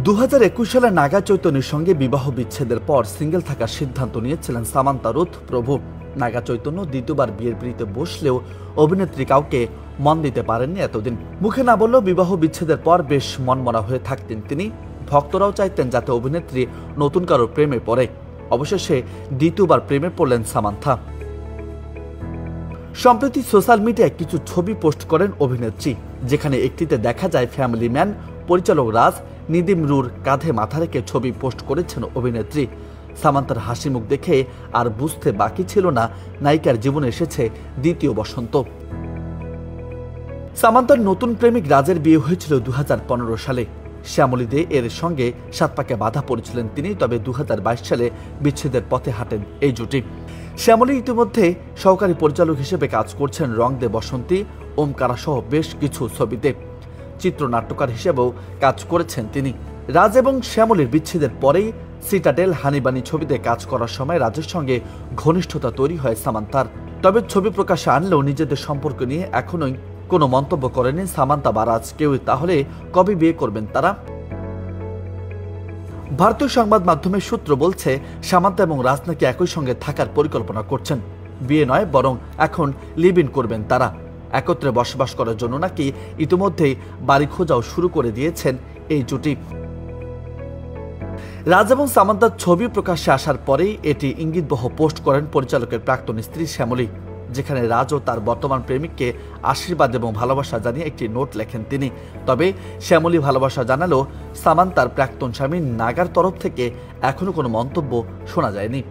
2021 সালে নাগা চৈতন্যের সঙ্গে বিবাহ বিচ্ছেদের পর সিঙ্গেল থাকার সিদ্ধান্ত নিয়েছিলেন সামান্তা রুথ প্রভু। নাগা চৈতন্য দ্বিতীয়বার বিয়ের পিঁড়িতে বসলেও অভিনেত্রী কাউকে মন দিতে পারেননি এতদিন। মুখে না বললেও বিবাহ বিচ্ছেদের পর বেশ মনমরা হয়ে থাকতেন তিনি। ভক্তরাও চাইতেন যাতে অভিনেত্রী নতুন কারো প্রেমে পড়ে। অবশেষে দ্বিতীয়বার প্রেমে পড়লেন সামান্থা। সম্প্রতি সোশ্যাল মিডিয়ায় কিছু ছবি পোস্ট করেন অভিনেত্রী, যেখানে একটিতে দেখা যায় ফ্যামিলি ম্যান পরিচালক রাজ নিদিমরুর কাঁধে মাথা রেখে ছবি পোস্ট করেছেন অভিনেত্রী। সামান্তার হাসি মুখ দেখে আর বুঝতে বাকি ছিল না নায়িকার জীবনে এসেছে দ্বিতীয় বসন্ত। সামান্তার নতুন প্রেমিক রাজের বিয়ে হয়েছিল 2015 সালে। শ্যামলী দে এর সঙ্গে 7 পাকে বাধা পড়েছিলেন তিনি, তবে 2022 সালে বিচ্ছেদের পথে হাঁটেন এই জুটি। শ্যামলী ইতিমধ্যে সহকারী পরিচালক হিসেবে কাজ করছেন রং দে বসন্তী, ওমকারা সহ বেশ কিছু ছবিতে। চিত্রনাট্যকার হিসেবেও কাজ করেছেন তিনি। রাজ এবং শ্যামলীর বিচ্ছেদের পরেই সিটাডেল হানিবানি ছবিতে কাজ করার সময় রাজের সঙ্গে ঘনিষ্ঠতা তৈরি হয় সামান্তার। তবে ছবি প্রকাশে আনলেও নিজেদের সম্পর্ক নিয়ে এখনোই কোনো মন্তব্য করেনি সামান্তা বা রাজ কেউই। তাহলে কবে বিয়ে করবেন তারা? ভারতীয় সংবাদ মাধ্যমের সূত্র বলছে, সামান্তা এবং রাজ নাকি একই সঙ্গে থাকার পরিকল্পনা করছেন। বিয়ে নয়, বরং এখন লিভ ইন করবেন তারা। একত্রে বসবাস করার জন্য নাকি ইতিমধ্যেই বাড়ি খোঁজাও শুরু করে দিয়েছেন এই জুটি। রাজ এবং সামান্তার ছবি প্রকাশ্যে আসার পরেই এটি ইঙ্গিতবহ পোস্ট করেন পরিচালকের প্রাক্তন স্ত্রী শ্যামলী, যেখানে রাজ ও তার বর্তমান প্রেমিককে আশীর্বাদ এবং ভালোবাসা জানিয়ে একটি নোট লেখেন তিনি। তবে শ্যামলী ভালোবাসা জানালেও সামান্তার প্রাক্তন স্বামী নাগার তরফ থেকে এখনো কোনো মন্তব্য শোনা যায়নি।